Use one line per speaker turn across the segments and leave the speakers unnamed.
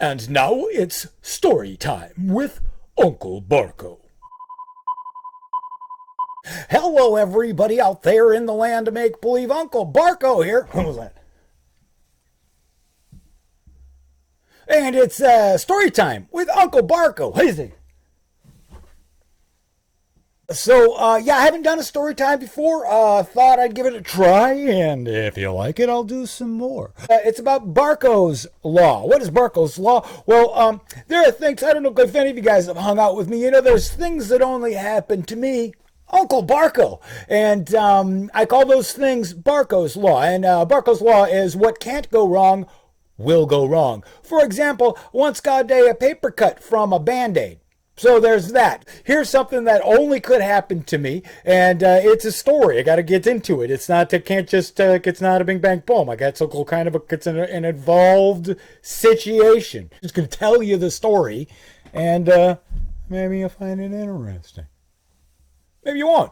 And now it's story time with Uncle Barko. Hello, everybody out there in the land of make-believe. Uncle Barko here. What was that? And it's story time with Uncle Barko. Hey, Zig. So, I haven't done a story time before. Thought I'd give it a try, and if you like it, I'll do some more. It's about Barko's Law. What is Barko's Law? Well, there are things, I don't know if any of you guys have hung out with me. You know, there's things that only happen to me, Uncle Barko. And I call those things Barko's Law. And Barko's Law is what can't go wrong will go wrong. For example, once got a paper cut from a Band-Aid. So there's that. Here's something that only could happen to me, and it's a story. I got to get into it. It's not. It's not a bing bang boom. I got so kind of it's an involved situation. Just gonna tell you the story, and maybe you'll find it interesting. Maybe you won't.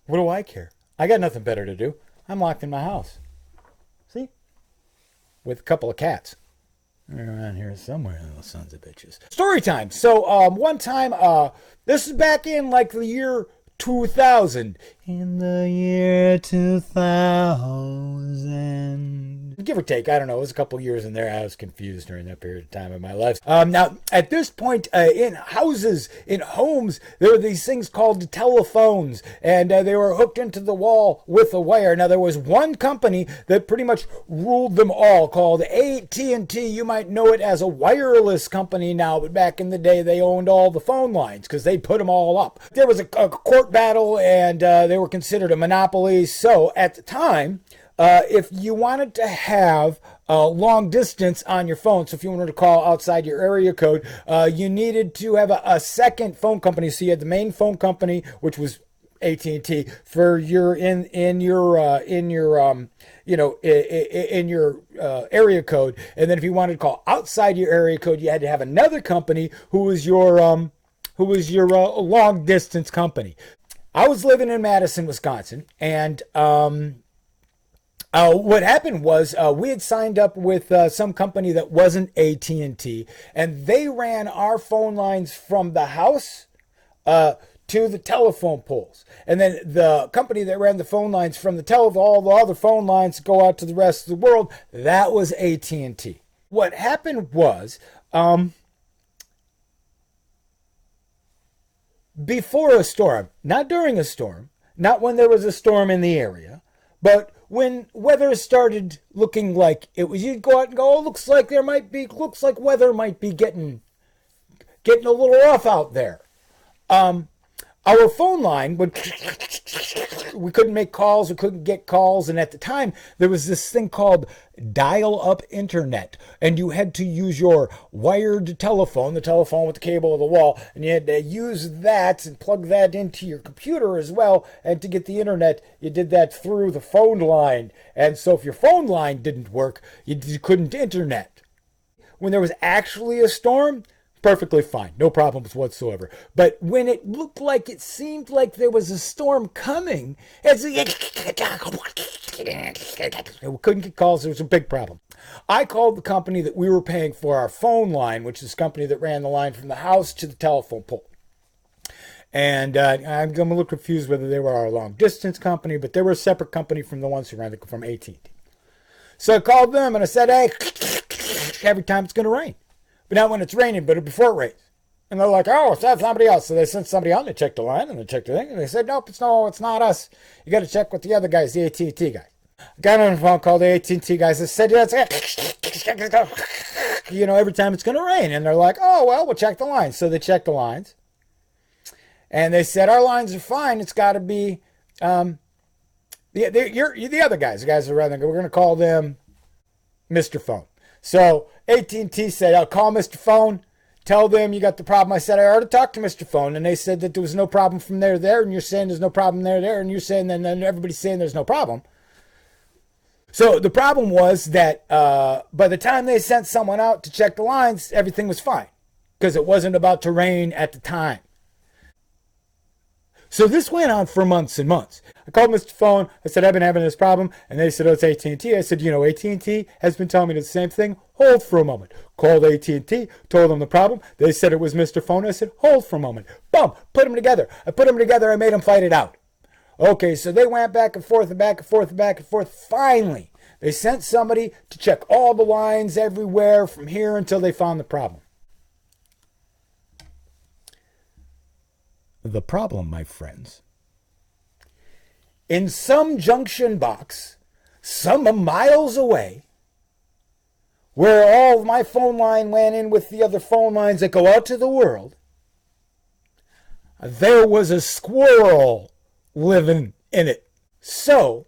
What do I care? I got nothing better to do. I'm locked in my house. See, with a couple of cats. They're around here somewhere, little sons of bitches. Story time. So, one time, this is back in like the year 2000. In the year 2000. Give or take, I don't know, it was a couple years in there. I was confused during that period of time in my life. Now, at this point, in houses, in homes, there were these things called telephones, and they were hooked into the wall with a wire. Now, there was one company that pretty much ruled them all, called AT&T. You might know it as a wireless company now, but back in the day, they owned all the phone lines because they put them all up. There was a court battle, and they were considered a monopoly. So, at the time, if you wanted to have long distance on your phone, so if you wanted to call outside your area code, you needed to have a second phone company. So you had the main phone company, which was AT&T, for your in your area code, and then if you wanted to call outside your area code, you had to have another company who was your long distance company. I was living in Madison, Wisconsin, and what happened was we had signed up with some company that wasn't AT&T, and they ran our phone lines from the house to the telephone poles. And then the company that ran the phone lines from all the other phone lines to go out to the rest of the world, that was AT&T. What happened was, before a storm, not during a storm, not when there was a storm in the area, but when weather started looking like it was, you'd go out and go, oh, looks like weather might be getting a little rough out there. Our phone line we couldn't make calls, we couldn't get calls, and at the time there was this thing called dial-up internet, and you had to use your wired telephone, the telephone with the cable of the wall, and you had to use that and plug that into your computer as well, and to get the internet, you did that through the phone line, and so if your phone line didn't work, you couldn't internet. When there was actually a storm, perfectly fine, no problems whatsoever. But when it looked like it seemed like there was a storm coming, we couldn't get calls. It was a big problem. I called the company that we were paying for our phone line, which is the company that ran the line from the house to the telephone pole. And I'm a little confused whether they were our long distance company, but they were a separate company from the ones who ran from AT&T. So I called them and I said, hey, every time it's going to rain. But not when it's raining, but before it rains. And they're like, oh, it's not somebody else. So they sent somebody out and they checked the line and they checked the thing. And they said, nope, it's not us. You got to check with the other guys, the AT&T guys. I got on the phone, called the AT&T guys. I said, yeah, every time it's going to rain. And they're like, oh, well, we'll check the lines. So they checked the lines. And they said, our lines are fine. It's got to be you're the other guys. The guys around there. We're going to call them Mr. Phone. So AT&T said, I'll call Mr. Phone, tell them you got the problem. I said, I already talked to Mr. Phone, and they said that there was no problem from there, and you're saying there's no problem there, and you're saying then everybody's saying there's no problem. So the problem was that by the time they sent someone out to check the lines, everything was fine because it wasn't about to rain at the time. So this went on for months and months. I called Mr. Phone. I said, I've been having this problem. And they said, oh, it's AT&T. I said, AT&T has been telling me the same thing hold for a moment. Called AT&T, told them the problem. They said it was Mr. Phone. I said, hold for a moment. Boom, put them together. I put them together. I made them fight it out. Okay, so they went back and forth and back and forth and back and forth. Finally, they sent somebody to check all the lines everywhere from here until they found the problem. The problem, my friends, in some junction box, some miles away, where all of my phone line went in with the other phone lines that go out to the world, there was a squirrel living in it. So,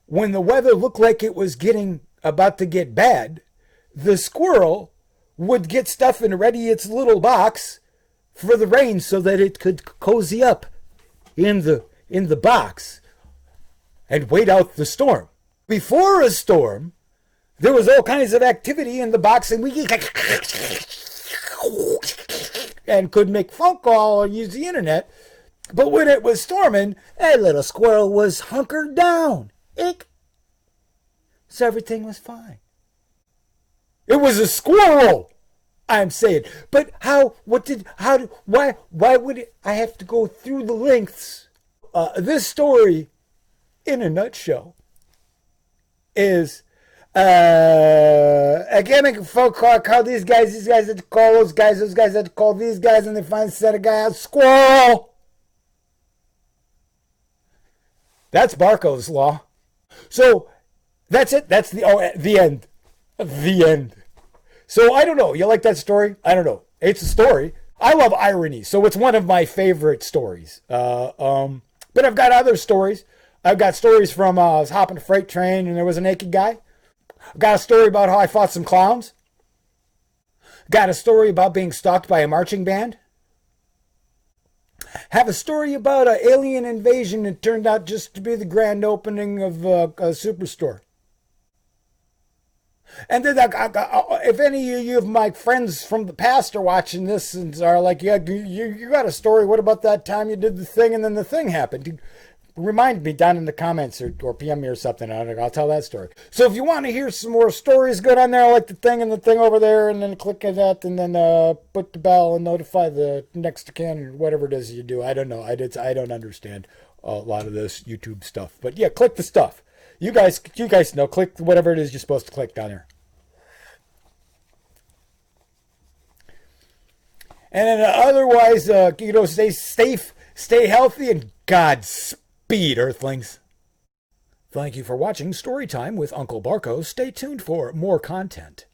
when the weather looked like it was about to get bad, the squirrel would get stuff and ready its little box for the rain so that it could cozy up in the box and wait out the storm. Before a storm, there was all kinds of activity in the box, and we and could make phone call or use the internet. But when it was storming, that little squirrel was hunkered down. So everything was fine. It was a squirrel, I'm saying. But why would I have to go through the lengths? This story, in a nutshell, is again, make a phone call these guys had to call those guys had to call these guys, and they finally sent a guy out, squirrel. That's Barko's law. So that's it. That's the end. The end. So I don't know. You like that story? I don't know. It's a story. I love irony, so it's one of my favorite stories. But I've got other stories. I've got stories from I was hopping a freight train and there was a naked guy. I've got a story about how I fought some clowns. Got a story about being stalked by a marching band. Have a story about an alien invasion that turned out just to be the grand opening of a superstore. And then if any of my friends from the past are watching this and are like, yeah, you got a story, what about that time you did the thing and then the thing happened? Remind me down in the comments or PM me or something. I'll tell that story. So if you want to hear some more stories, go down there like the thing and the thing over there, and then click on that, and then put the bell and notify the next of kin or whatever it is you do. I don't know. I don't understand a lot of this YouTube stuff. But yeah, click the stuff. You guys know. Click whatever it is you're supposed to click down there. And then otherwise, stay safe, stay healthy, and Godspeed, Earthlings. Thank you for watching Storytime with Uncle Barko. Stay tuned for more content.